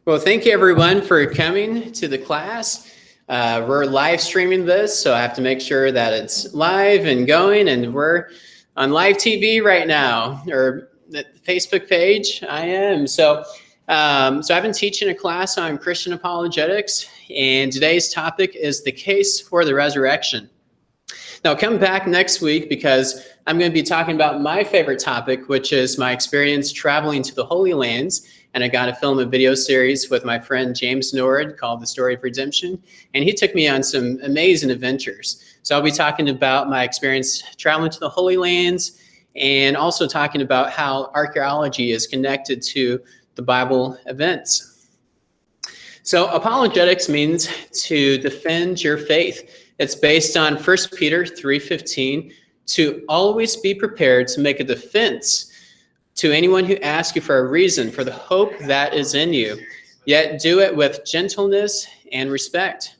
Well, thank you everyone for coming to the class. We're live streaming this, so I have to make sure that it's live and going, and we're on live TV right now, or the Facebook page. I am. So I've been teaching a class on Christian apologetics, and today's topic is the case for the resurrection. Now, come back next week because I'm going to be talking about my favorite topic, which is my experience traveling to the Holy Lands. And I got to film a video series with my friend James Nord called The Story of Redemption. And he took me on some amazing adventures. So I'll be talking about my experience traveling to the Holy Lands and also talking about how archaeology is connected to the Bible events. So apologetics means to defend your faith. It's based on 1 Peter 3:15, to always be prepared to make a defense to anyone who asks you for a reason for the hope that is in you, yet do it with gentleness and respect.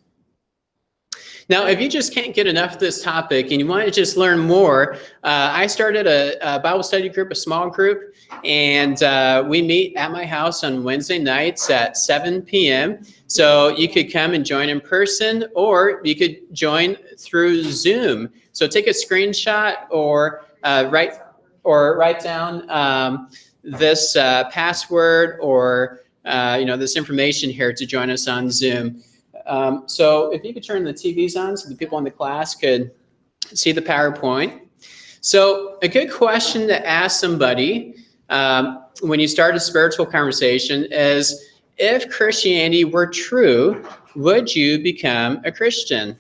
Now, if you just can't get enough of this topic and you want to just learn more, I started a Bible study group, a small group, and we meet at my house on Wednesday nights at 7 p.m. So you could come and join in person, or you could join through Zoom. So take a screenshot or write down this password or this information here to join us on Zoom. So if you could turn the TVs on so the people in the class could see the PowerPoint. So a good question to ask somebody when you start a spiritual conversation is, if Christianity were true, would you become a Christian?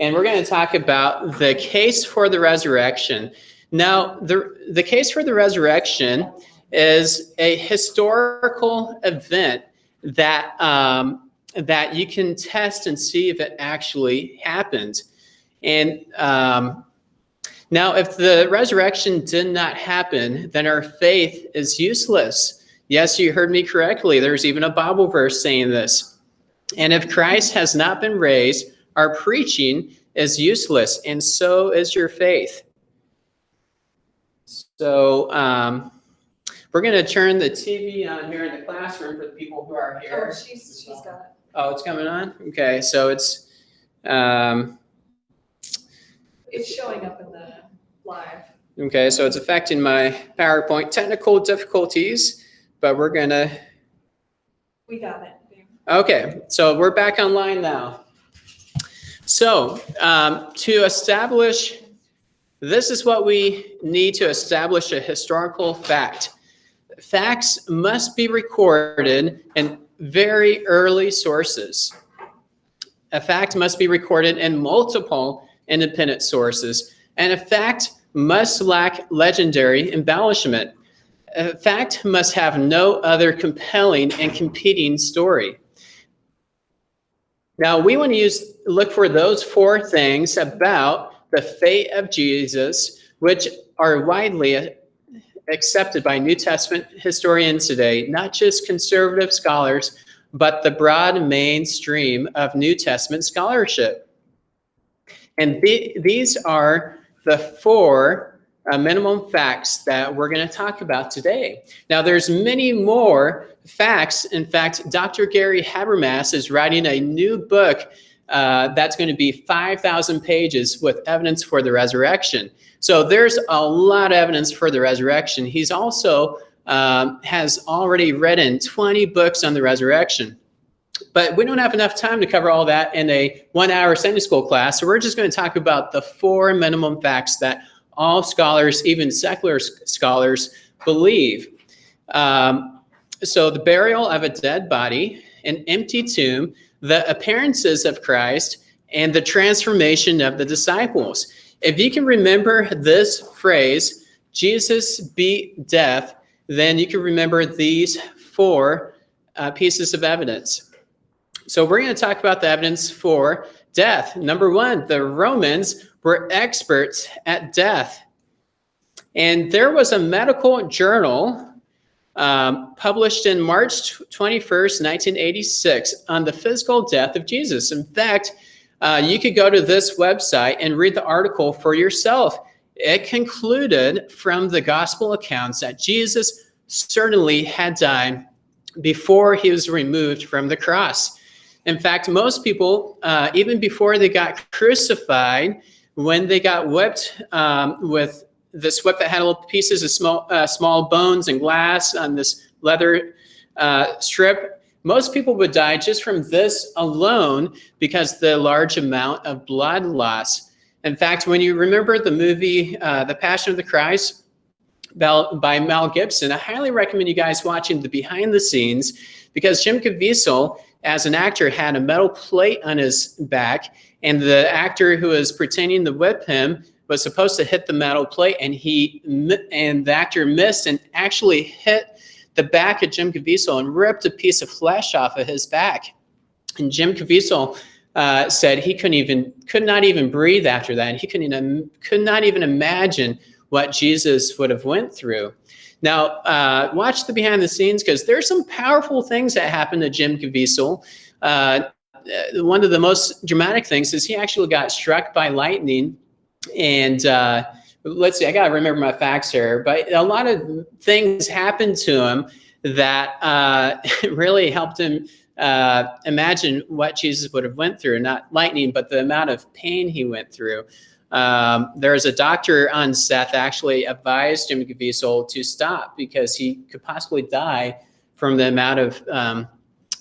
And we're going to talk about the case for the resurrection. Now, the case for the resurrection is a historical event that you can test and see if it actually happened. And now, if the resurrection did not happen, then our faith is useless. Yes, you heard me correctly. There's even a Bible verse saying this. And if Christ has not been raised, our preaching is useless, and so is your faith. So we're going to turn the TV on here in the classroom for the people who are here. Oh, she's got it. Oh, it's coming on? Okay, so it's showing up in the live. Okay, so it's affecting my PowerPoint. Technical difficulties, but we're going to... We got it. Okay, so we're back online now. So to establish, this is what we need to establish a historical fact. Facts must be recorded in very early sources. A fact must be recorded in multiple independent sources, and a fact must lack legendary embellishment. A fact must have no other compelling and competing story. Now, we want to look for those four things about the fate of Jesus, which are widely accepted by New Testament historians today, not just conservative scholars, but the broad mainstream of New Testament scholarship. And these are the four minimum facts that we're going to talk about today. Now, there's many more facts. In fact, Dr. Gary Habermas is writing a new book that's going to be 5,000 pages with evidence for the resurrection. So there's a lot of evidence for the resurrection. He's also has already written 20 books on the resurrection. But we don't have enough time to cover all that in a 1-hour Sunday school class. So we're just going to talk about the four minimum facts that all scholars, even secular scholars, believe. So the burial of a dead body, an empty tomb, the appearances of Christ, and the transformation of the disciples. If you can remember this phrase, Jesus beat death, then you can remember these four pieces of evidence. So we're going to talk about the evidence for death. Number one, the Romans were experts at death. And there was a medical journal published in March 21st, 1986 on the physical death of Jesus. In fact, You could go to this website and read the article for yourself. It concluded from the gospel accounts that Jesus certainly had died before he was removed from the cross. In fact, most people, even before they got crucified, when they got whipped with this whip that had little pieces of small bones and glass on this leather strip, most people would die just from this alone because the large amount of blood loss. In fact, when you remember the movie The Passion of the Christ by Mel Gibson, I highly recommend you guys watching the behind the scenes, because Jim Caviezel, as an actor, had a metal plate on his back, and the actor who was pretending to whip him was supposed to hit the metal plate, and the actor missed and actually hit the back of Jim Caviezel and ripped a piece of flesh off of his back. And Jim Caviezel said he could not even breathe after that. He could not even imagine what Jesus would have went through. Now, watch the behind the scenes, because there's some powerful things that happened to Jim Caviezel. One of the most dramatic things is he actually got struck by lightning. And let's see, I got to remember my facts here, but a lot of things happened to him that really helped him imagine what Jesus would have went through. Not lightning, but the amount of pain he went through. There was a doctor on set that actually advised Jim Caviezel to stop because he could possibly die from the amount of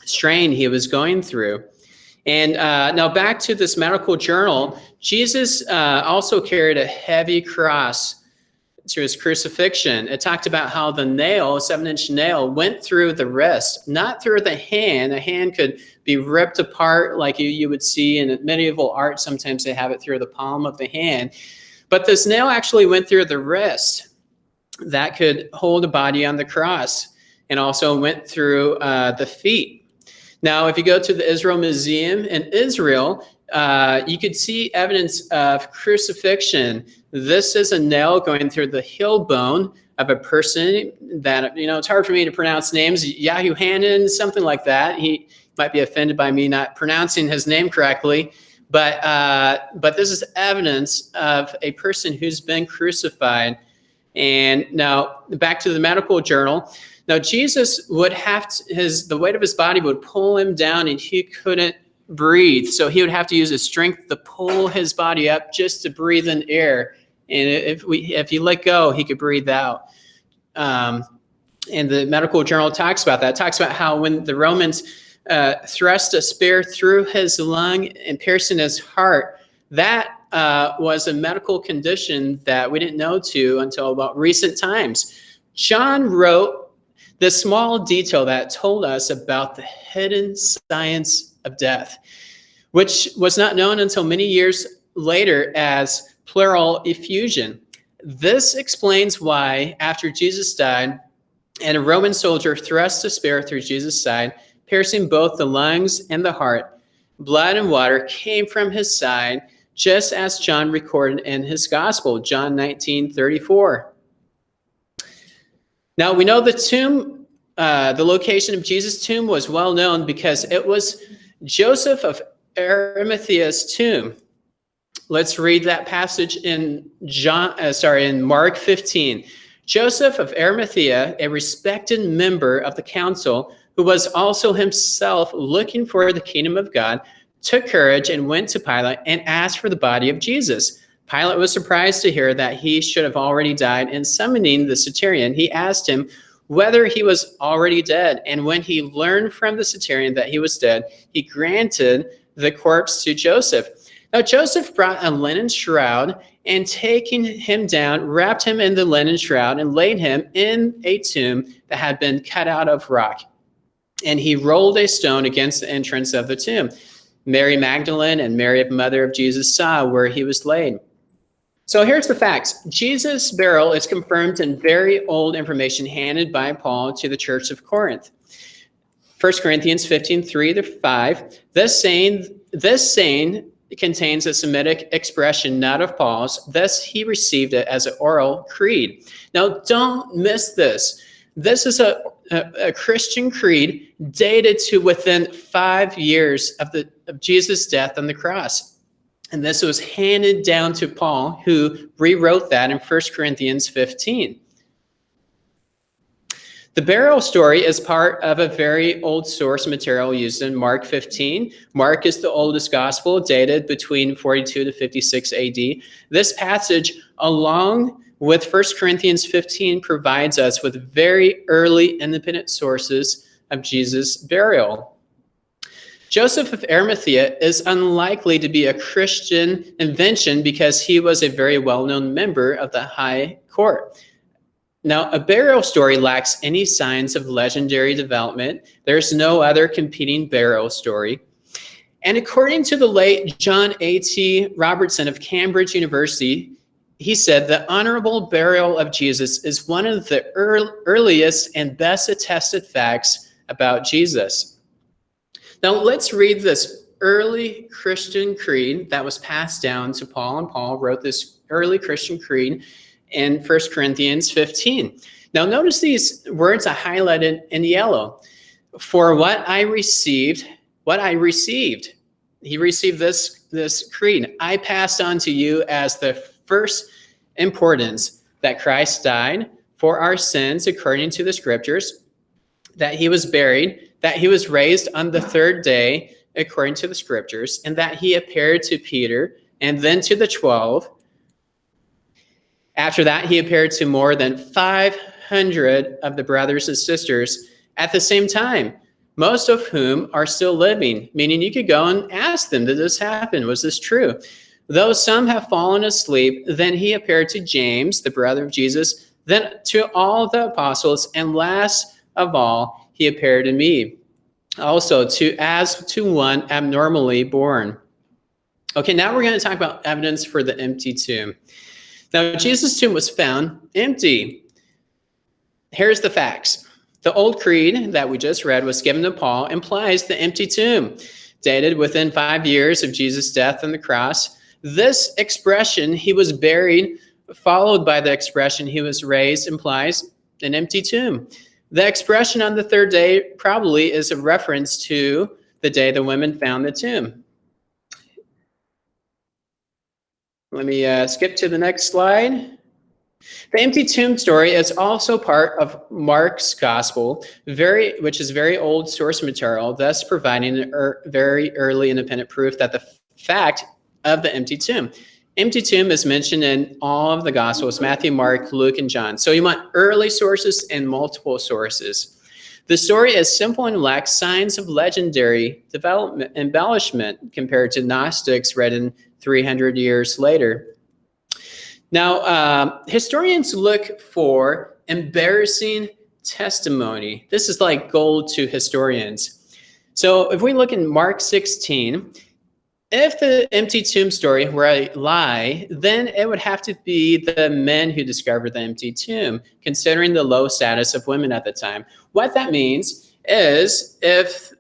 strain he was going through. And now back to this medical journal, Jesus also carried a heavy cross to his crucifixion. It talked about how the nail, a 7-inch nail, went through the wrist, not through the hand. A hand could be ripped apart like you would see in medieval art. Sometimes they have it through the palm of the hand. But this nail actually went through the wrist that could hold a body on the cross, and also went through the feet. Now, if you go to the Israel Museum in Israel, you could see evidence of crucifixion. This is a nail going through the heel bone of a person that, it's hard for me to pronounce names, Yahuhanan, something like that. He might be offended by me not pronouncing his name correctly, but this is evidence of a person who's been crucified. And now back to the medical journal. Now, Jesus would have the weight of his body would pull him down, and he couldn't breathe. So he would have to use his strength to pull his body up just to breathe in air. And if you let go, he could breathe out. And the medical journal talks about that. It talks about how when the Romans thrust a spear through his lung and piercing his heart, that was a medical condition that we didn't know until about recent times. John wrote the small detail that told us about the hidden science of death, which was not known until many years later as pleural effusion. This explains why, after Jesus died and a Roman soldier thrust a spear through Jesus' side, piercing both the lungs and the heart, blood and water came from his side, just as John recorded in his gospel, John 19:34. Now, we know the tomb, the location of Jesus' tomb was well known because it was Joseph of Arimathea's tomb. Let's read that passage in Mark 15. Joseph of Arimathea, a respected member of the council, who was also himself looking for the kingdom of God, took courage and went to Pilate and asked for the body of Jesus. Pilate was surprised to hear that he should have already died, and summoning the centurion, he asked him whether he was already dead. And when he learned from the centurion that he was dead, he granted the corpse to Joseph. Now Joseph brought a linen shroud, and taking him down, wrapped him in the linen shroud and laid him in a tomb that had been cut out of rock. And he rolled a stone against the entrance of the tomb. Mary Magdalene and Mary, mother of Jesus, saw where he was laid. So here's the facts. Jesus' burial is confirmed in very old information handed by Paul to the church of Corinth. 1 Corinthians 15:3-5. This saying contains a Semitic expression not of Paul's. Thus he received it as an oral creed. Now don't miss this. This is a Christian creed dated to within 5 years of Jesus' death on the cross. And this was handed down to Paul, who rewrote that in 1 Corinthians 15. The burial story is part of a very old source material used in Mark 15. Mark is the oldest gospel, dated between 42 to 56 AD. This passage, along with 1 Corinthians 15, provides us with very early independent sources of Jesus' burial. Joseph of Arimathea is unlikely to be a Christian invention because he was a very well-known member of the high court. Now, a burial story lacks any signs of legendary development. There's no other competing burial story. And according to the late John A.T. Robertson of Cambridge University, he said the honorable burial of Jesus is one of the earliest and best attested facts about Jesus. Now, let's read this early Christian creed that was passed down to Paul, and Paul wrote this early Christian creed in 1 Corinthians 15. Now, notice these words I highlighted in yellow. For what I received. He received this creed. I passed on to you as the first importance that Christ died for our sins according to the scriptures, that he was buried, that he was raised on the third day according to the scriptures, and that he appeared to Peter and then to the 12. After that, he appeared to more than 500 of the brothers and sisters at the same time, most of whom are still living, meaning you could go and ask them, did this happen? Was this true? Though some have fallen asleep, then he appeared to James, the brother of Jesus, then to all the apostles, and last of all, he appeared to me, also as to one abnormally born. Okay, now we're going to talk about evidence for the empty tomb. Now, Jesus' tomb was found empty. Here's the facts. The old creed that we just read was given to Paul implies the empty tomb, dated within 5 years of Jesus' death on the cross. This expression, he was buried, followed by the expression he was raised, implies an empty tomb. The expression on the third day probably is a reference to the day the women found the tomb. Let me skip to the next slide. The empty tomb story is also part of Mark's gospel, which is very old source material, thus providing very early independent proof that the fact of the empty tomb. Empty tomb is mentioned in all of the gospels, Matthew, Mark, Luke, and John. So you want early sources and multiple sources. The story is simple and lacks signs of legendary development, embellishment compared to Gnostics written 300 years later. Now, historians look for embarrassing testimony. This is like gold to historians. So if we look in Mark 16, if the empty tomb story were a lie, then it would have to be the men who discovered the empty tomb, considering the low status of women at the time. What that means is if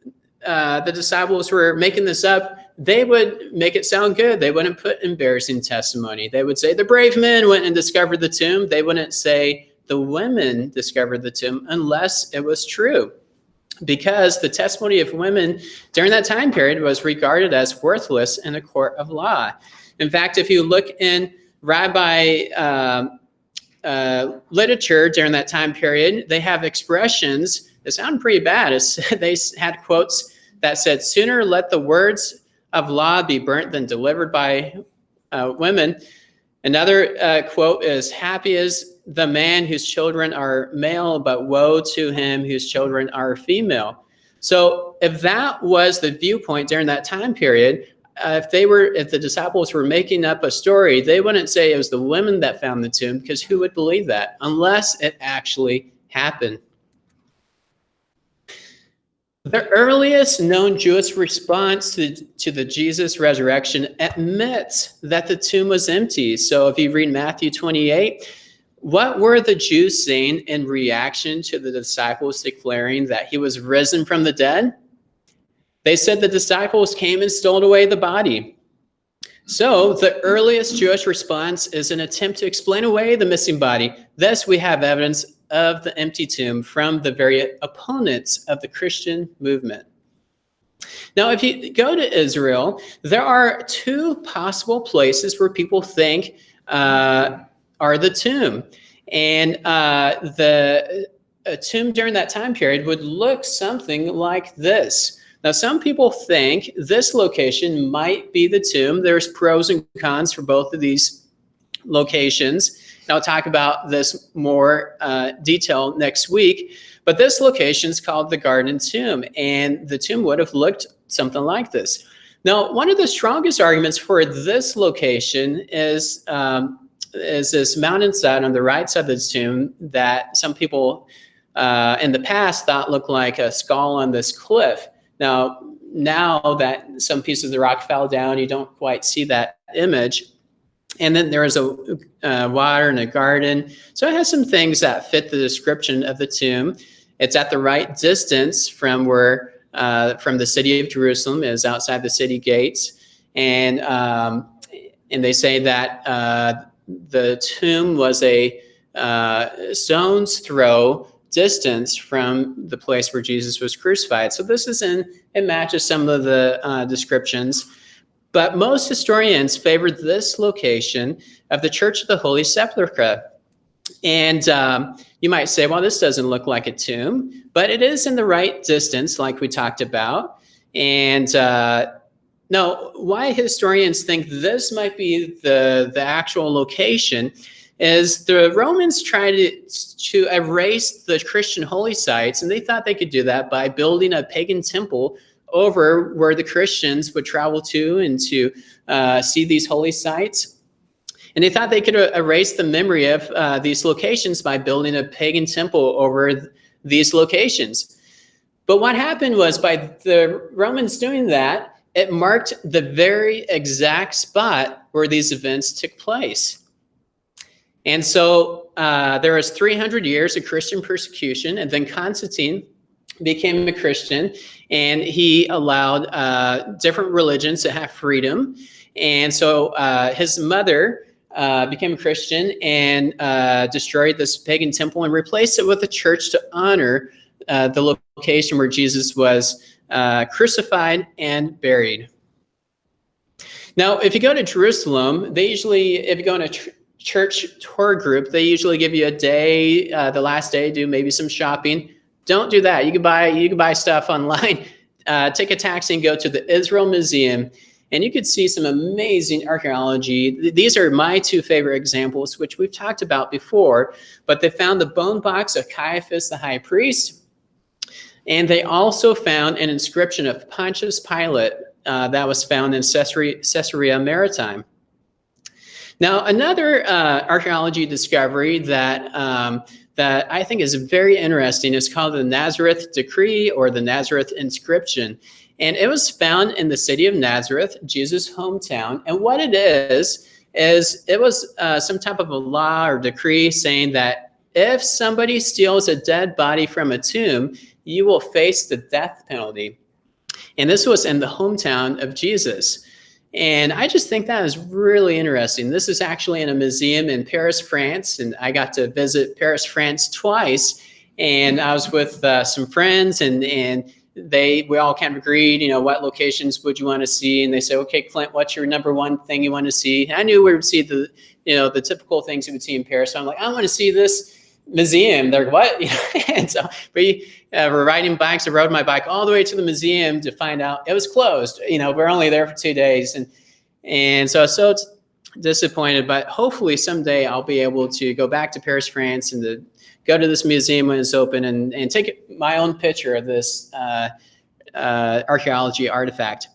the disciples were making this up, they would make it sound good. They wouldn't put embarrassing testimony. They would say the brave men went and discovered the tomb. They wouldn't say the women discovered the tomb unless it was true, because the testimony of women during that time period was regarded as worthless in a court of law. In fact, if you look in rabbi literature during that time period, they have expressions that sound pretty bad. They had quotes that said, "Sooner let the words of law be burnt than delivered by women." Another quote is, "Happy is the man whose children are male, but woe to him whose children are female." So if that was the viewpoint during that time period, if the disciples were making up a story, they wouldn't say it was the women that found the tomb, because who would believe that unless it actually happened? The earliest known Jewish response to the Jesus resurrection admits that the tomb was empty. So if you read Matthew 28, what were the Jews saying in reaction to the disciples declaring that he was risen from the dead? They said the disciples came and stole away the body. So the earliest Jewish response is an attempt to explain away the missing body. Thus, we have evidence of the empty tomb from the very opponents of the Christian movement. Now, if you go to Israel, there are two possible places where people think are the tomb. And a tomb during that time period would look something like this. Now, some people think this location might be the tomb. There's pros and cons for both of these locations. And I'll talk about this more detail next week. But this location is called the Garden Tomb, and the tomb would have looked something like this. Now, one of the strongest arguments for this location is this mountainside on the right side of the tomb that some people in the past thought looked like a skull on this cliff. Now that some pieces of the rock fell down, you don't quite see that image. And then there is a water and a garden. So it has some things that fit the description of the tomb. It's at the right distance from the city of Jerusalem. It is outside the city gates. And they say that the tomb was a stone's throw distance from the place where Jesus was crucified. So this it matches some of the descriptions. But most historians favored this location of the Church of the Holy Sepulchre. And you might say, well, this doesn't look like a tomb, but it is in the right distance, like we talked about. And no, why historians think this might be the actual location is the Romans tried to erase the Christian holy sites, and they thought they could do that by building a pagan temple over where the Christians would travel to and to see these holy sites. And they thought they could erase the memory of these locations by building a pagan temple over these locations. But what happened was by the Romans doing that, it marked the very exact spot where these events took place. And so there was 300 years of Christian persecution, and then Constantine became a Christian, and he allowed different religions to have freedom. And so his mother became a Christian and destroyed this pagan temple and replaced it with a church to honor the location where Jesus was crucified and buried. Now, if you go to Jerusalem, if you go on a church tour group, they usually give you a day, the last day, do maybe some shopping. Don't do that. You can buy stuff online. Take a taxi and go to the Israel Museum, and you could see some amazing archaeology. These are my two favorite examples, which we've talked about before, but they found the bone box of Caiaphas, the high priest, and they also found an inscription of Pontius Pilate that was found in Caesarea Maritime. Now, another archaeology discovery that I think is very interesting is called the Nazareth Decree or the Nazareth Inscription. And it was found in the city of Nazareth, Jesus' hometown. And what it is it was some type of a law or decree saying that if somebody steals a dead body from a tomb, you will face the death penalty. And this was in the hometown of Jesus. And I just think that is really interesting. This is actually in a museum in Paris, France, and I got to visit Paris, France twice. And I was with some friends, and we all kind of agreed, what locations would you want to see? And they said, okay, Clint, what's your number one thing you want to see? And I knew we would see the typical things you would see in Paris. So I'm like, I want to see this museum. They're like, what? And so we were riding bikes. I rode my bike all the way to the museum to find out it was closed. We're only there for 2 days. And so I was so disappointed, but hopefully someday I'll be able to go back to Paris, France, and to go to this museum when it's open and take my own picture of this archaeology artifact.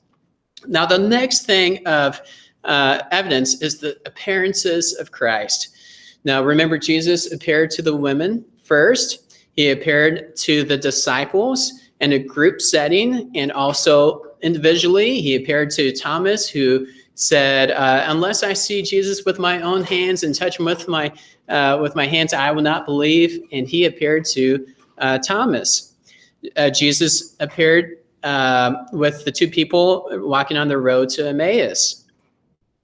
Now, the next thing of evidence is the appearances of Christ. Now, remember, Jesus appeared to the women first. He appeared to the disciples in a group setting and also individually. He appeared to Thomas, who said, unless I see Jesus with my own hands and touch him with my hands, I will not believe. And he appeared to Thomas. Jesus appeared with the two people walking on the road to Emmaus.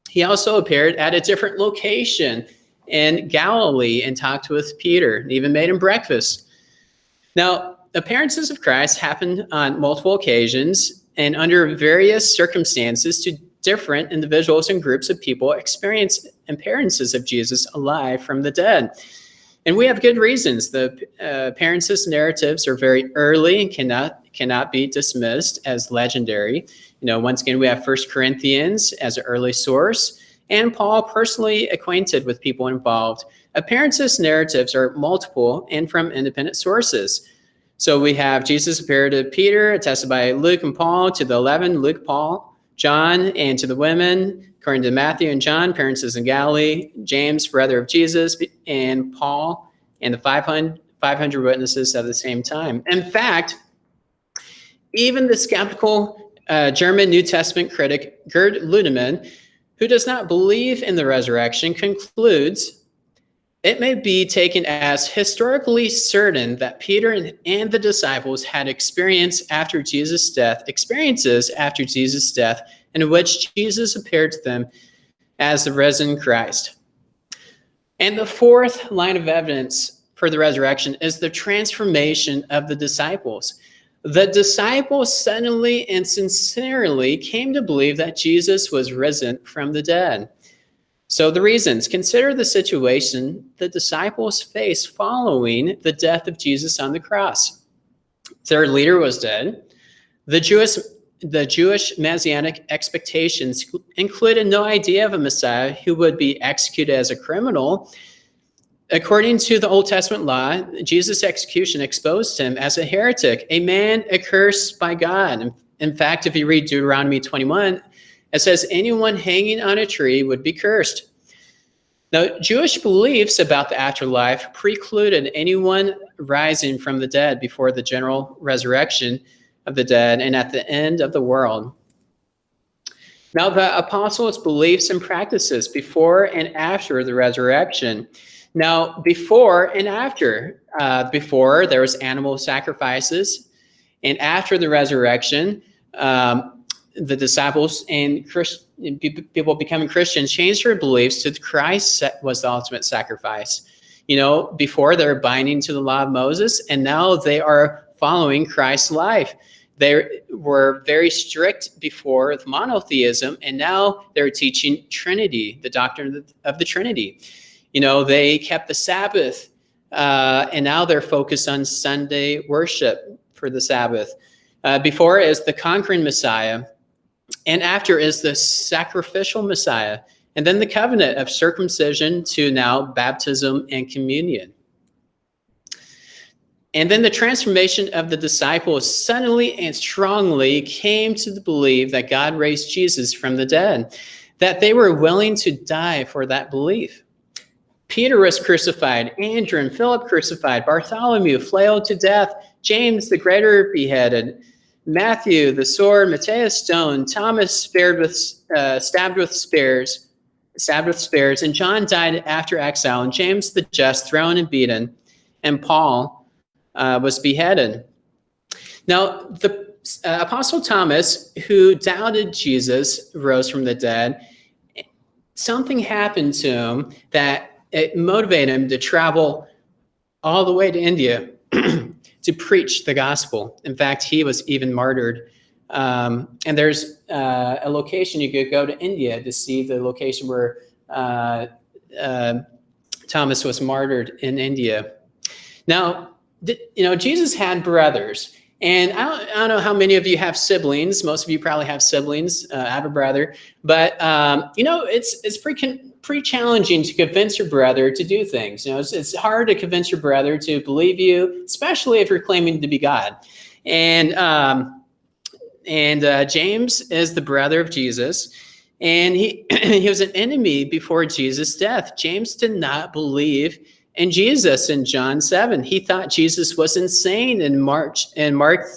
He also appeared at a different location in Galilee and talked with Peter and even made him breakfast. Now, appearances of Christ happened on multiple occasions, and under various circumstances to different individuals and groups of people experience appearances of Jesus alive from the dead. And we have good reasons. The appearances narratives are very early and cannot be dismissed as legendary. Once again, we have 1 Corinthians as an early source, and Paul personally acquainted with people involved. Appearances narratives are multiple and from independent sources. So we have Jesus appeared to Peter, attested by Luke and Paul, to the 11, Luke, Paul, John, and to the women, according to Matthew and John, appearances in Galilee, James, brother of Jesus, and Paul, and the 500 witnesses at the same time. In fact, even the skeptical German New Testament critic Gerd Ludemann, who does not believe in the resurrection, concludes, it may be taken as historically certain that Peter and the disciples had experiences after Jesus' death in which Jesus appeared to them as the risen Christ. And the fourth line of evidence for the resurrection is the transformation of the disciples. The disciples suddenly and sincerely came to believe that Jesus was risen from the dead. So the reasons: consider the situation the disciples faced following the death of Jesus on the cross. Their leader was dead. The Jewish messianic expectations included no idea of a Messiah who would be executed as a criminal. According to the Old Testament law, Jesus' execution exposed him as a heretic, a man accursed by God. In fact, if you read Deuteronomy 21, it says anyone hanging on a tree would be cursed. Now, Jewish beliefs about the afterlife precluded anyone rising from the dead before the general resurrection of the dead and at the end of the world. Now, the apostles' beliefs and practices before and after the resurrection. Now, before and after, before there was animal sacrifices, and after the resurrection, the disciples and people becoming Christians changed their beliefs to Christ was the ultimate sacrifice. Before they were binding to the law of Moses, and now they are following Christ's life. They were very strict before with monotheism, and now they're teaching Trinity, the doctrine of the Trinity. They kept the Sabbath, and now they're focused on Sunday worship for the Sabbath. Before is the conquering Messiah, and after is the sacrificial Messiah, and then the covenant of circumcision to now baptism and communion. And then the transformation of the disciples suddenly and strongly came to believe that God raised Jesus from the dead, that they were willing to die for that belief. Peter was crucified, Andrew and Philip crucified, Bartholomew flailed to death, James the Greater beheaded, Matthew the sword, Matthias stoned, Thomas stabbed with spears, and John died after exile, and James the Just thrown and beaten, and Paul was beheaded. Now, the Apostle Thomas, who doubted Jesus rose from the dead, something happened to him that it motivated him to travel all the way to India to preach the gospel. In fact, he was even martyred. And there's a location you could go to India to see the location where Thomas was martyred in India. Now, Jesus had brothers. And I don't know how many of you have siblings. Most of you probably have siblings. I have a brother. But, it's pretty challenging to convince your brother to do things. It's hard to convince your brother to believe you, especially if you're claiming to be God. And James is the brother of Jesus. And he was an enemy before Jesus' death. James did not believe in Jesus in John 7. He thought Jesus was insane in Mark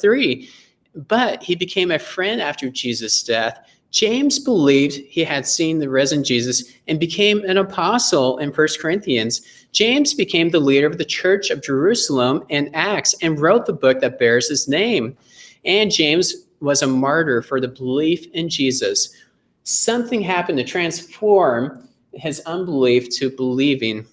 3, but he became a friend after Jesus' death. James believed he had seen the risen Jesus and became an apostle in 1 Corinthians. James became the leader of the Church of Jerusalem in Acts and wrote the book that bears his name. And James was a martyr for the belief in Jesus. Something happened to transform his unbelief to believing.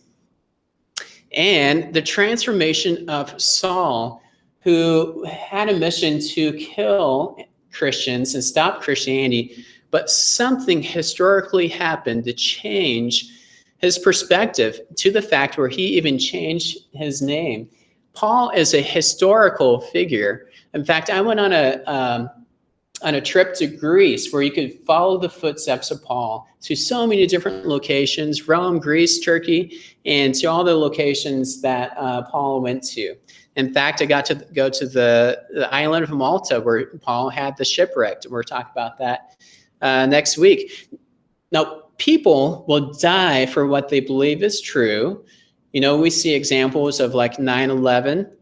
And the transformation of Saul, who had a mission to kill Christians and stop Christianity, but something historically happened to change his perspective to the fact where he even changed his name. Paul is a historical figure. In fact, I went on a trip to Greece where you could follow the footsteps of Paul to so many different locations, Rome, Greece, Turkey, and to all the locations that Paul went to. In fact, I got to go to the island of Malta where Paul had the shipwreck. We'll talk about that next week. Now, people will die for what they believe is true. You know, we see examples of like 9/11,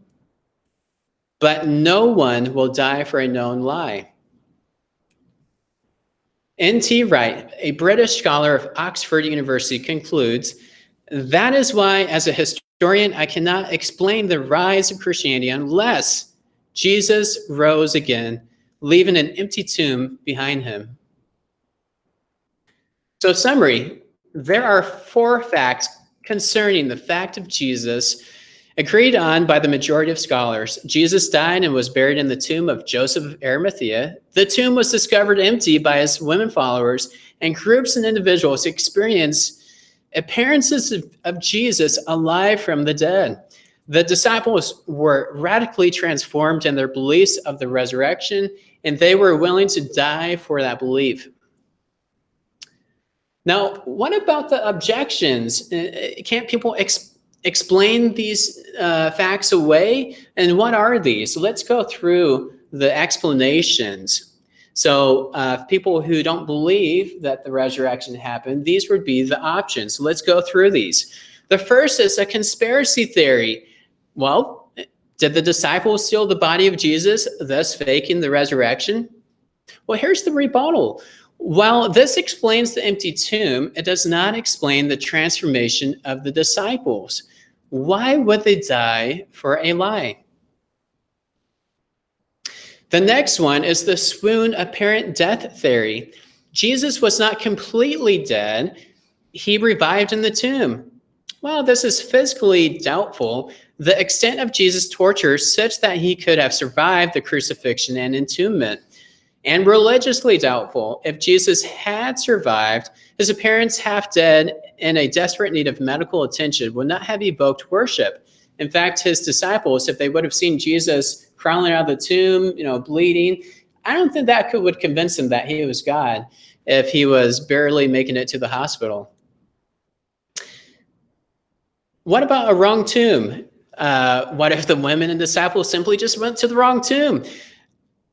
but no one will die for a known lie. N.T. Wright, a British scholar of Oxford University, concludes, that is why, as a historian, I cannot explain the rise of Christianity unless Jesus rose again, leaving an empty tomb behind him. So, summary, there are 4 facts concerning the fact of Jesus agreed on by the majority of scholars. Jesus died and was buried in the tomb of Joseph of Arimathea. The tomb was discovered empty by his women followers, and groups and individuals experienced appearances of Jesus alive from the dead. The disciples were radically transformed in their beliefs of the resurrection, and they were willing to die for that belief. Now, what about the objections? Can't people explain these facts away? And what are these? So let's go through the explanations. So people who don't believe that the resurrection happened, these would be the options. So let's go through these. The first is a conspiracy theory. Well, did the disciples steal the body of Jesus, thus faking the resurrection? Well, here's the rebuttal. While this explains the empty tomb, it does not explain the transformation of the disciples. Why would they die for a lie? The next one is the swoon apparent death theory. Jesus was not completely dead. He revived in the tomb. Well, this is physically doubtful. The extent of Jesus' torture such that he could have survived the crucifixion and entombment. And religiously doubtful. If Jesus had survived, his appearance half dead and a desperate need of medical attention would not have evoked worship. In fact, his disciples, if they would have seen Jesus crawling out of the tomb, bleeding, I don't think that would convince them that he was God if he was barely making it to the hospital. What about a wrong tomb? What if the women and disciples simply just went to the wrong tomb?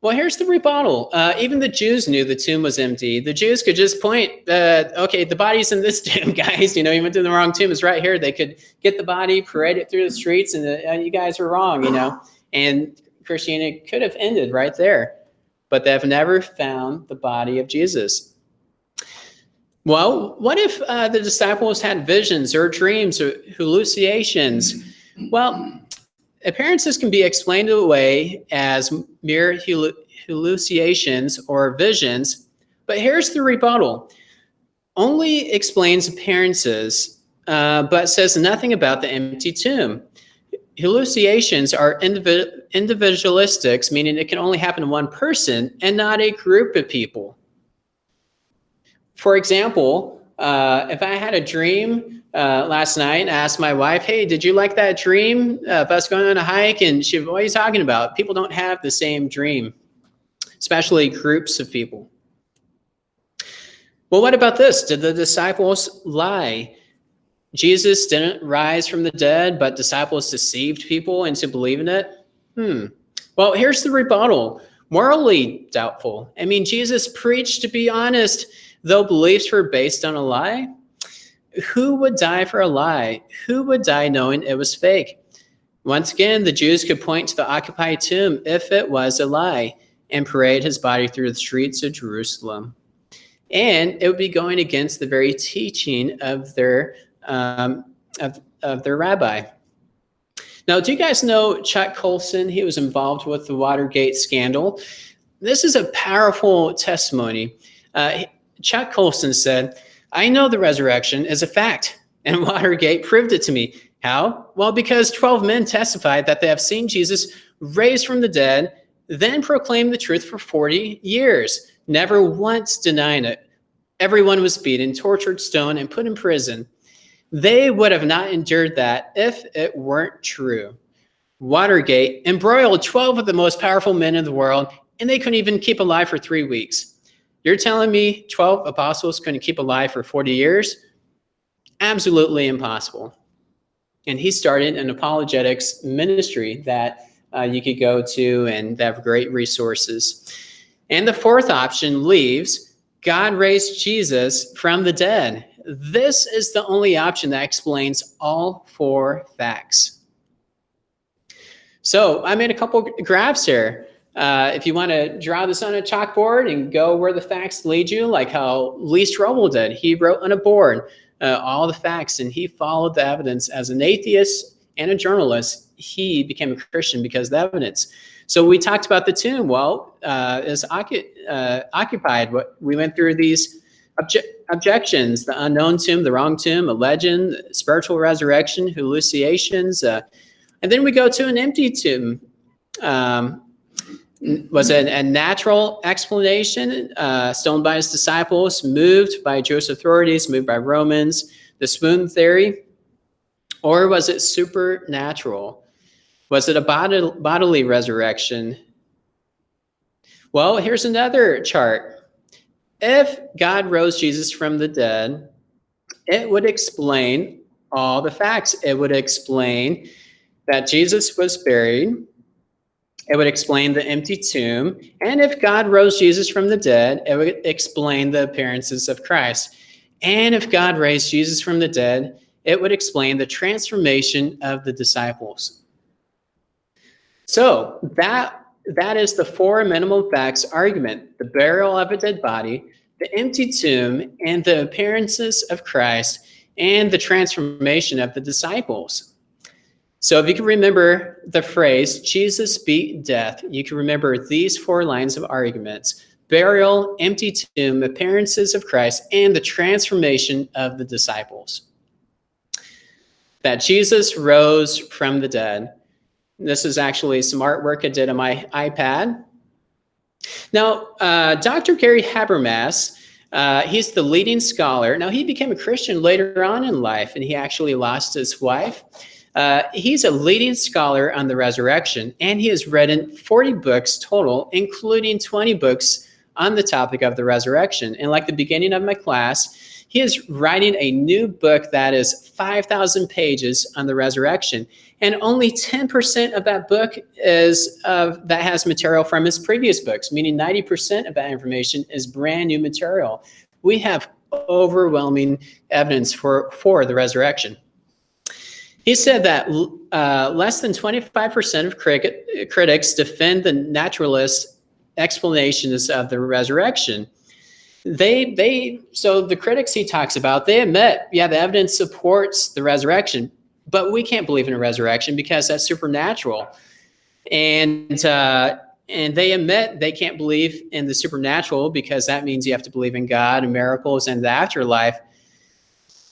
Well, here's the rebuttal. Even the Jews knew the tomb was empty. The Jews could just point, okay, the body's in this tomb, guys. You went to the wrong tomb. It's right here. They could get the body, parade it through the streets, and you guys are wrong, And Christianity could have ended right there. But they've never found the body of Jesus. Well, what if the disciples had visions or dreams or hallucinations? Well, appearances can be explained away as mere hallucinations or visions, but here's the rebuttal. Only explains appearances, but says nothing about the empty tomb. Hallucinations are individualistic, meaning it can only happen to one person and not a group of people. For example, if I had a dream last night and asked my wife, hey, did you like that dream of us going on a hike? And she, what are you talking about? People don't have the same dream, especially groups of people. Well, what about this? Did the disciples lie? Jesus didn't rise from the dead, but disciples deceived people into believing it? Well, here's the rebuttal. Morally doubtful. I mean, Jesus preached to be honest, though beliefs were based on a lie. Who would die for a lie? Who would die knowing it was fake? Once again, the Jews could point to the occupied tomb if it was a lie and parade his body through the streets of Jerusalem. And it would be going against the very teaching of their rabbi. Now, do you guys know Chuck Colson? He was involved with the Watergate scandal. This is a powerful testimony. Chuck Colson said, I know the resurrection is a fact, and Watergate proved it to me. How? Well, because 12 men testified that they have seen Jesus raised from the dead, then proclaimed the truth for 40 years, never once denying it. Everyone was beaten, tortured, stoned, and put in prison. They would have not endured that if it weren't true. Watergate embroiled 12 of the most powerful men in the world, and they couldn't even keep alive for 3 weeks. You're telling me 12 apostles couldn't keep alive for 40 years? Absolutely impossible. And he started an apologetics ministry that you could go to and have great resources. And the fourth option leaves, God raised Jesus from the dead. This is the only option that explains all 4 facts. So I made a couple graphs here. If you want to draw this on a chalkboard and go where the facts lead you, like how Lee Strobel did. He wrote on a board all the facts, and he followed the evidence. As an atheist and a journalist, he became a Christian because of the evidence. So we talked about the tomb. Well, it's occupied. We went through these objections: the unknown tomb, the wrong tomb, a legend, spiritual resurrection, hallucinations, and then we go to an empty tomb. Was it a natural explanation, stoned by his disciples, moved by Jewish authorities, moved by Romans, the spoon theory? Or was it supernatural? Was it a bodily resurrection? Well, here's another chart. If God rose Jesus from the dead, it would explain all the facts. It would explain that Jesus was buried. It would explain the empty tomb. And if God rose Jesus from the dead, it would explain the appearances of Christ. And if God raised Jesus from the dead, it would explain the transformation of the disciples. So that is the 4 minimal facts argument: the burial of a dead body, the empty tomb, and the appearances of Christ, and the transformation of the disciples. So if you can remember the phrase, Jesus beat death, you can remember these 4 lines of arguments: burial, empty tomb, appearances of Christ, and the transformation of the disciples. That Jesus rose from the dead. This is actually some artwork I did on my iPad. Now, Dr. Gary Habermas, he's the leading scholar. Now, he became a Christian later on in life, and he actually lost his wife. He's a leading scholar on the resurrection, and he has written 40 books total, including 20 books on the topic of the resurrection. And like the beginning of my class, he is writing a new book that is 5,000 pages on the resurrection. And only 10% of that book is that has material from his previous books, meaning 90% of that information is brand new material. We have overwhelming evidence for the resurrection. He said that less than 25% of critics defend the naturalist explanations of the resurrection. So the critics he talks about, they admit, yeah, the evidence supports the resurrection, but we can't believe in a resurrection because that's supernatural. And they admit they can't believe in the supernatural because that means you have to believe in God and miracles and the afterlife.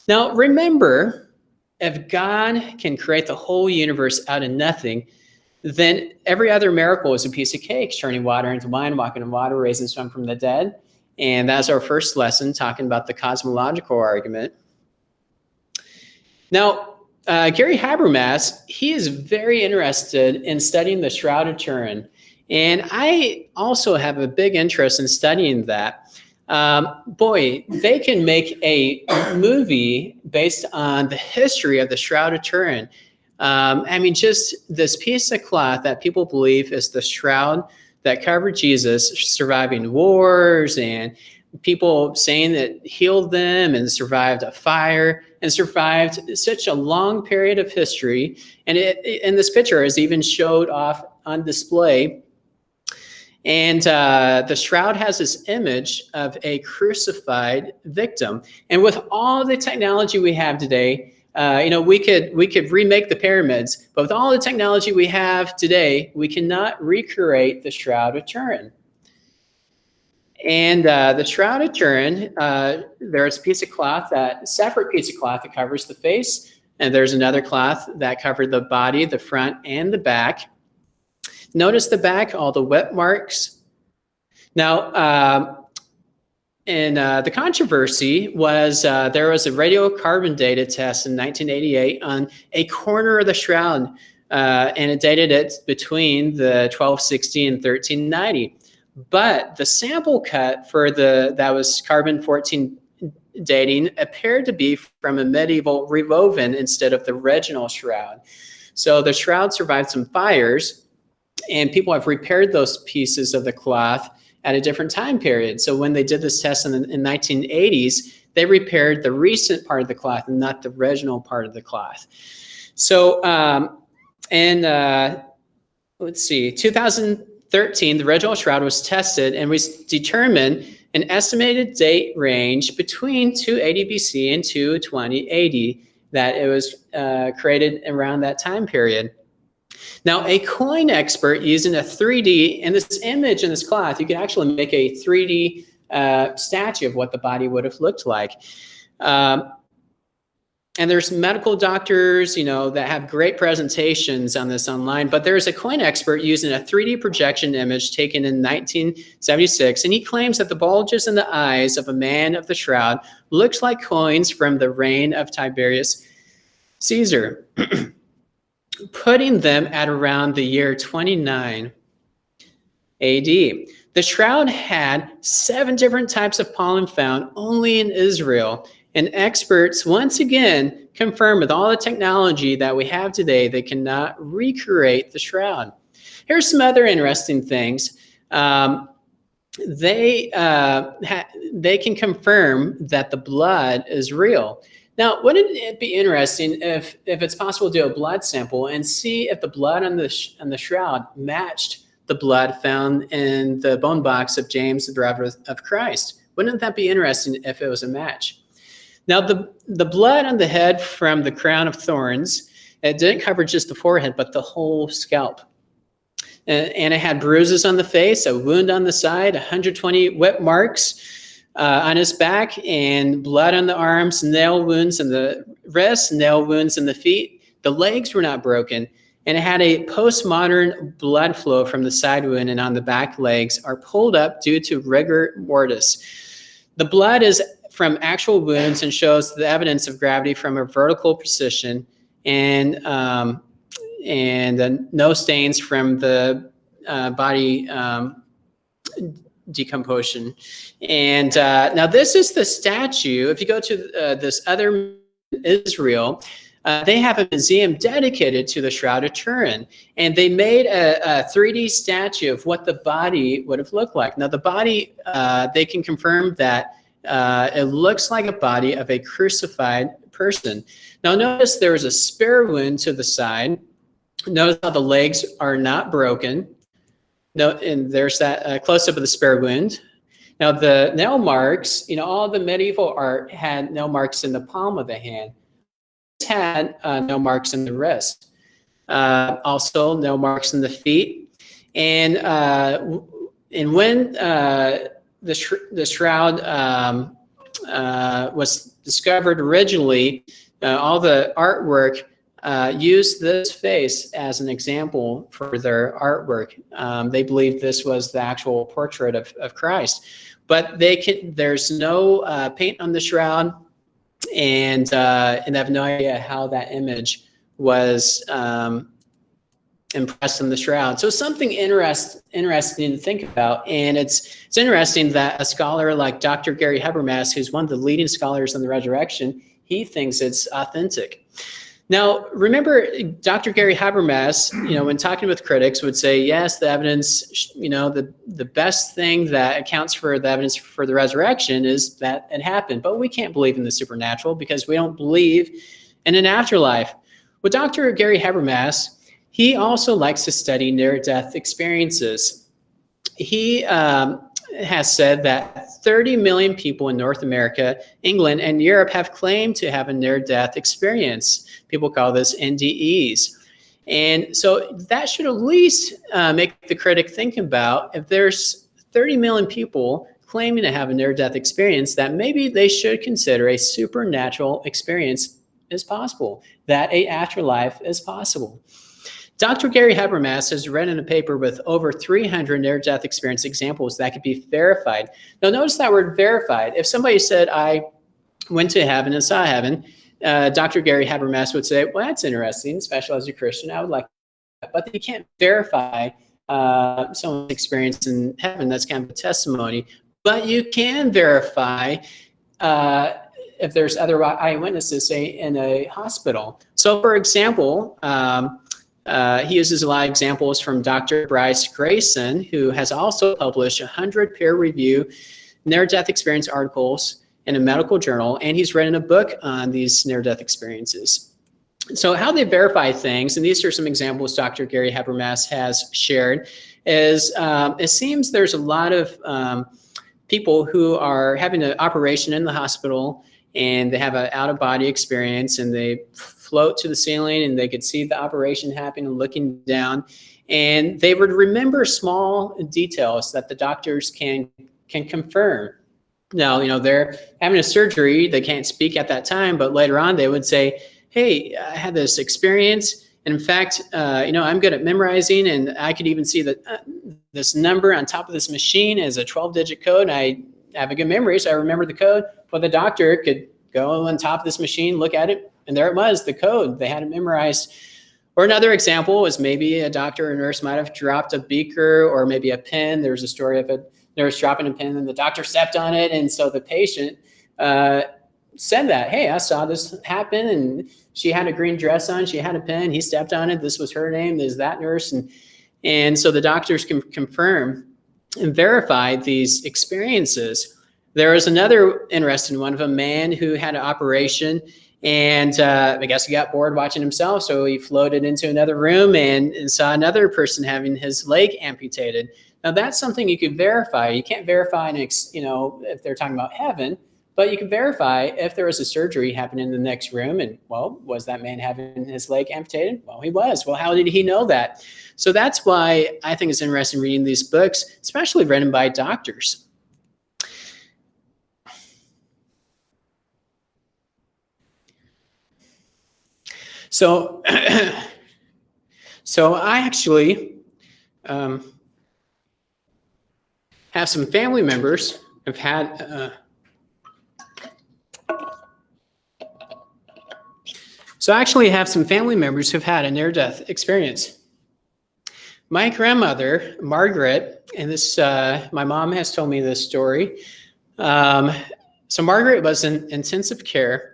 Now, remember, if God can create the whole universe out of nothing, then every other miracle is a piece of cake: turning water into wine, walking on water, raising someone from the dead. And that's our first lesson, talking about the cosmological argument. Now, Gary Habermas, he is very interested in studying the Shroud of Turin. And I also have a big interest in studying that. They can make a movie based on the history of the Shroud of Turin. Just this piece of cloth that people believe is the shroud that covered Jesus, surviving wars and people saying that healed them and survived a fire and survived such a long period of history. And in this picture is even showed off on display. And the shroud has this image of a crucified victim. And with all the technology we have today, we could remake the pyramids, but with all the technology we have today, we cannot recreate the Shroud of Turin. And the Shroud of Turin, there's a piece of cloth, separate piece of cloth that covers the face, and there's another cloth that covered the body, the front, and the back. Notice the back, all the wet marks. Now, and the controversy was there was a radiocarbon dated test in 1988 on a corner of the shroud, and it dated it between the 1260 and 1390. But the sample cut for that was carbon-14 dating appeared to be from a medieval rewoven instead of the original shroud. So the shroud survived some fires, and people have repaired those pieces of the cloth at a different time period. So when they did this test in the 1980s, they repaired the recent part of the cloth and not the original part of the cloth. So, let's see, 2013, the original shroud was tested and was determined an estimated date range between 280 BC and 220 AD, that it was created around that time period. Now, a coin expert using a 3D, in this image in this cloth, you can actually make a 3D statue of what the body would have looked like. And there's medical doctors, that have great presentations on this online, but there's a coin expert using a 3D projection image taken in 1976, and he claims that the bulges in the eyes of a man of the shroud looks like coins from the reign of Tiberius Caesar, putting them at around the year 29 AD. The shroud had 7 different types of pollen found only in Israel, and experts once again confirm with all the technology that we have today, they cannot recreate the shroud. Here's some other interesting things. They can confirm that the blood is real. Now, wouldn't it be interesting if it's possible to do a blood sample and see if the blood on the shroud matched the blood found in the bone box of James, the brother of Christ? Wouldn't that be interesting if it was a match? Now, the blood on the head from the crown of thorns, it didn't cover just the forehead, but the whole scalp. And it had bruises on the face, a wound on the side, 120 wet marks on his back, and blood on the arms, nail wounds in the wrists, nail wounds in the feet. The legs were not broken, and it had a postmodern blood flow from the side wound, and on the back legs are pulled up due to rigor mortis. The blood is from actual wounds and shows the evidence of gravity from a vertical precision, and no stains from the body decomposition. And now this is the statue. If you go to this other Israel, they have a museum dedicated to the Shroud of Turin, and they made a 3D statue of what the body would have looked like. Now the body, they can confirm that it looks like a body of a crucified person. Now notice there is a spear wound to the side. Notice how the legs are not broken. No, and there's that close-up of the spear wound. Now the nail marks, all the medieval art had nail marks in the palm of the hand. It had nail marks in the wrist. Also nail marks in the feet. And when the shroud was discovered originally, all the artwork used this face as an example for their artwork. They believed this was the actual portrait of Christ, but there's no paint on the shroud, and they have no idea how that image was impressed on the shroud. So something interesting to think about, and it's interesting that a scholar like Dr. Gary Habermas, who's one of the leading scholars on the resurrection, he thinks it's authentic. Now, remember, Dr. Gary Habermas, when talking with critics, would say, yes, the evidence, the best thing that accounts for the evidence for the resurrection is that it happened. But we can't believe in the supernatural because we don't believe in an afterlife. With Dr. Gary Habermas, he also likes to study near-death experiences. He has said that 30 million people in North America, England, and Europe have claimed to have a near-death experience. People call this NDEs. And so that should at least make the critic think about, if there's 30 million people claiming to have a near-death experience, that maybe they should consider a supernatural experience is possible, that an afterlife is possible. Dr. Gary Habermas has written a paper with over 300 near-death experience examples that could be verified. Now, notice that word verified. If somebody said, I went to heaven and saw heaven, Dr. Gary Habermas would say, well, that's interesting, especially as a Christian. I would like that. But you can't verify someone's experience in heaven. That's kind of a testimony. But you can verify if there's other eyewitnesses, say, in a hospital. So, for example, he uses a lot of examples from Dr. Bryce Grayson, who has also published 100 peer-reviewed near-death experience articles in a medical journal, and he's written a book on these near-death experiences. So how they verify things, and these are some examples Dr. Gary Habermas has shared, is it seems there's a lot of people who are having an operation in the hospital, and they have an out-of-body experience, and they float to the ceiling, and they could see the operation happening and looking down, and they would remember small details that the doctors can confirm. Now, they're having a surgery, they can't speak at that time, but later on they would say, hey, I had this experience, and in fact, I'm good at memorizing, and I could even see that this number on top of this machine is a 12-digit code. I have a good memory, so I remember the code. Well, the doctor could go on top of this machine, look at it, and there it was, the code. They had it memorized. Or another example was maybe a doctor or nurse might have dropped a beaker or maybe a pen. There was a story of a nurse dropping a pen, and the doctor stepped on it, and so the patient said that, hey, I saw this happen, and she had a green dress on, she had a pen, he stepped on it, this was her name, this is that nurse, and so the doctors can confirm and verify these experiences. There was another interesting one of a man who had an operation, and I guess he got bored watching himself, so he floated into another room and saw another person having his leg amputated. Now, that's something you could verify. You can't verify, if they're talking about heaven, but you can verify if there was a surgery happening in the next room. And, well, was that man having his leg amputated? Well, he was. Well, how did he know that? So that's why I think it's interesting reading these books, especially written by doctors. So, I actually have some family members who've had a near-death experience. My grandmother, Margaret, and this my mom has told me this story. So Margaret was in intensive care.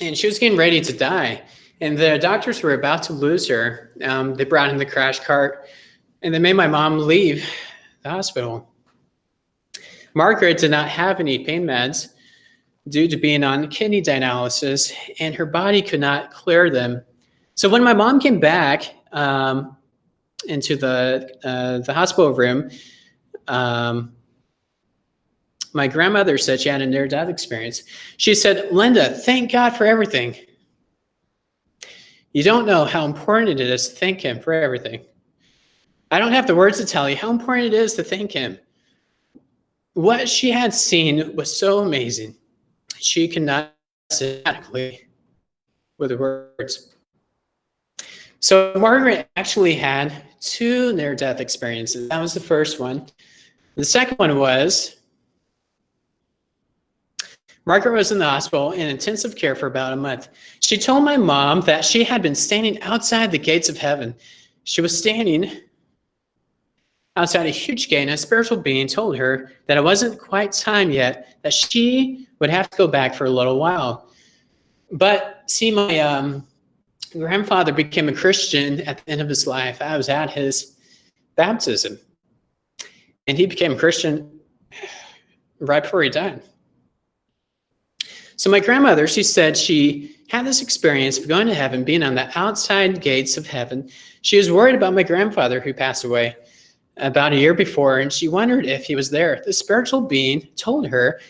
And she was getting ready to die. And the doctors were about to lose her. They brought in the crash cart, and they made my mom leave the hospital. Margaret did not have any pain meds due to being on kidney dialysis, and her body could not clear them. So when my mom came back into the hospital room, my grandmother said she had a near-death experience. She said, Linda, thank God for everything. You don't know how important it is to thank him for everything. I don't have the words to tell you how important it is to thank him. What she had seen was so amazing. She could not say it adequately with words. So Margaret actually had 2 near-death experiences. That was the first one. The second one was Margaret was in the hospital in intensive care for about a month. She told my mom that she had been standing outside the gates of heaven. She was standing outside a huge gate, and a spiritual being told her that it wasn't quite time yet, that she would have to go back for a little while. But see, my grandfather became a Christian at the end of his life. I was at his baptism, and he became a Christian right before he died. So my grandmother, she said she had this experience of going to heaven, being on the outside gates of heaven. She was worried about my grandfather who passed away about a year before, and she wondered if he was there. The spiritual being told her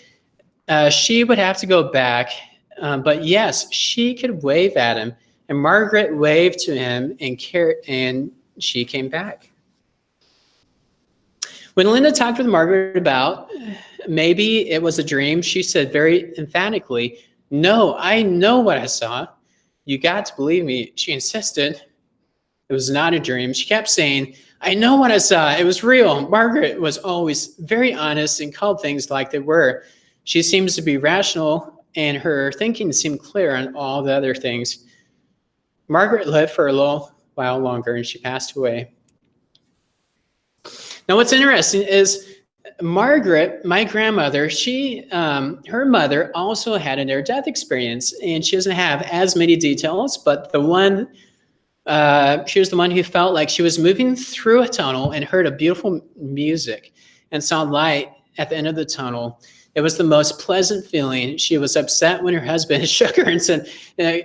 she would have to go back, but yes, she could wave at him. And Margaret waved to him, and she came back. When Linda talked with Margaret about maybe it was a dream, she said very emphatically, "No, I know what I saw. You got to believe me." She insisted it was not a dream. She kept saying, "I know what I saw. It was real." Margaret was always very honest and called things like they were. She seems to be rational, and her thinking seemed clear on all the other things. Margaret lived for a little while longer, and she passed away. Now, what's interesting is Margaret, my grandmother, her mother also had a near-death experience, and she doesn't have as many details, but she was the one who felt like she was moving through a tunnel and heard a beautiful music and saw light at the end of the tunnel. It was the most pleasant feeling. She was upset when her husband shook her and said,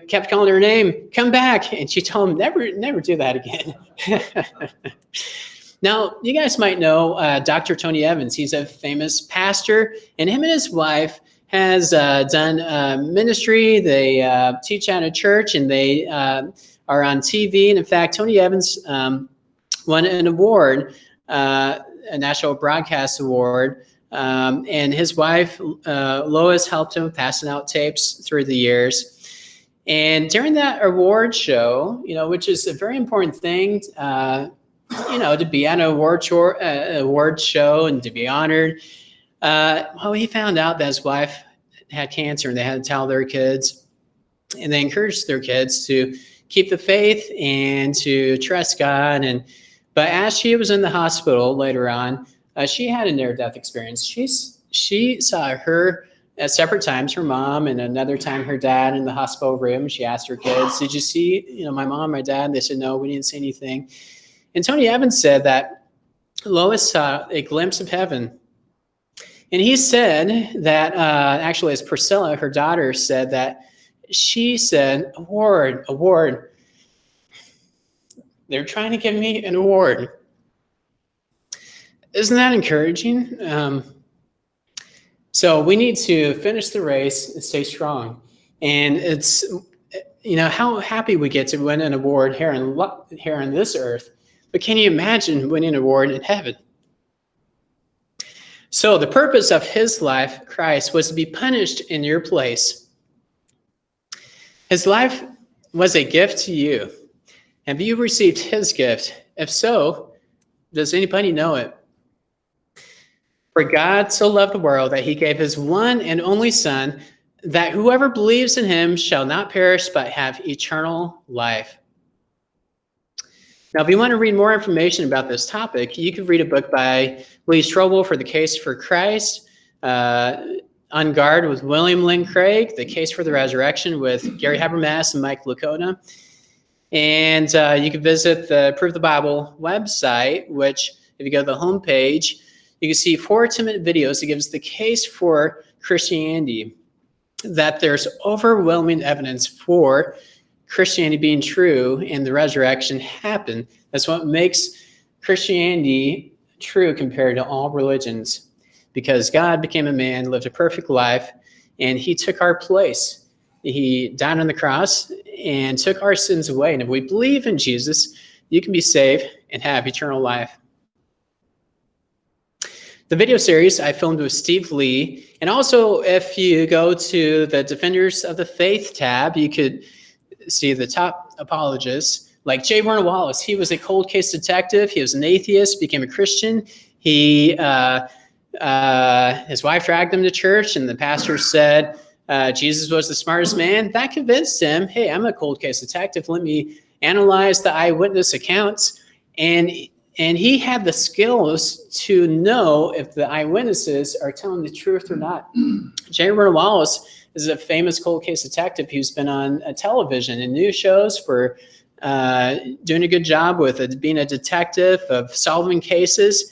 kept calling her name, "Come back." And she told him, never do that again. Now, you guys might know Dr. Tony Evans. He's a famous pastor, and him and his wife has done ministry. They teach at a church, and they are on TV. And in fact, Tony Evans won an award, a National Broadcast Award, and his wife, Lois, helped him passing out tapes through the years. And during that award show, which is a very important thing, to be on an award show and to be honored. He found out that his wife had cancer, and they had to tell their kids, and they encouraged their kids to keep the faith and to trust God. But as she was in the hospital later on, she had a near-death experience. She saw her at separate times, her mom, and another time her dad in the hospital room. She asked her kids, "Did you see, my mom, my dad?" They said, "No, we didn't see anything." And Tony Evans said that Lois saw a glimpse of heaven. And he said that, actually, as Priscilla, her daughter, said that she said, award. They're trying to give me an award. Isn't that encouraging? So we need to finish the race and stay strong. And it's, how happy we get to win an award here on this earth. But can you imagine winning an award in heaven? So the purpose of his life, Christ, was to be punished in your place. His life was a gift to you. Have you received his gift? If so, does anybody know it? For God so loved the world that he gave his one and only Son, that whoever believes in him shall not perish but have eternal life. Now, if you want to read more information about this topic, you can read a book by Lee Strobel for The Case for Christ, On Guard with William Lynn Craig, The Case for the Resurrection with Gary Habermas and Mike Lakota. And you can visit the Proof of the Bible website, which, if you go to the homepage, you can see 4 10-minute videos that gives the case for Christianity, that there's overwhelming evidence for Christianity being true and the resurrection happened. That's what makes Christianity true compared to all religions, because God became a man, lived a perfect life, and he took our place. He died on the cross and took our sins away. And if we believe in Jesus, you can be saved and have eternal life. The video series I filmed with Steve Lee, and also if you go to the Defenders of the Faith tab, you could see the top apologists, like J. Warner Wallace. He was a cold case detective. He was an atheist, became a Christian. His wife dragged him to church, and the pastor said Jesus was the smartest man. That convinced him, hey, I'm a cold case detective. Let me analyze the eyewitness accounts. And he had the skills to know if the eyewitnesses are telling the truth or not. J. Warner Wallace is a famous cold case detective who's been on television and news shows for doing a good job with being a detective of solving cases.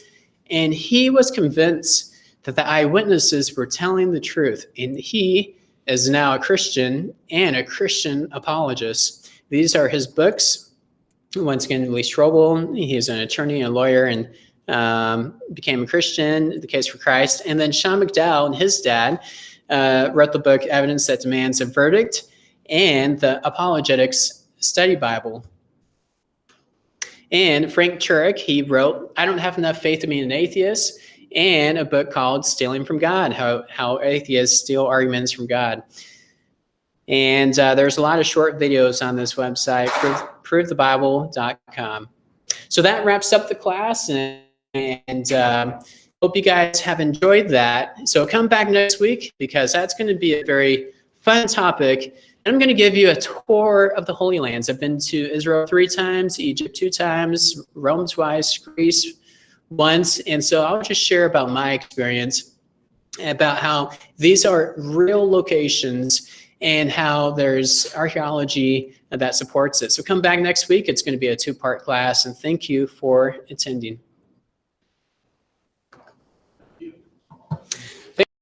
And he was convinced that the eyewitnesses were telling the truth. And he is now a Christian and a Christian apologist. These are his books. Once again, Lee Strobel, he's an attorney and a lawyer, and became a Christian, The Case for Christ. And then Sean McDowell and his dad wrote the book Evidence That Demands a Verdict and the Apologetics Study Bible. And Frank Turek, he wrote I Don't Have Enough Faith to Be an Atheist, and a book called Stealing from God, how atheists steal arguments from God. And there's a lot of short videos on this website, provethebible.com. So that wraps up the class, and hope you guys have enjoyed that. So come back next week, because that's going to be a very fun topic. And I'm going to give you a tour of the Holy Lands. I've been to Israel 3 times, Egypt 2 times, Rome twice, Greece once. And so I'll just share about my experience, about how these are real locations and how there's archaeology that supports it. So come back next week. It's going to be a 2-part class, and thank you for attending.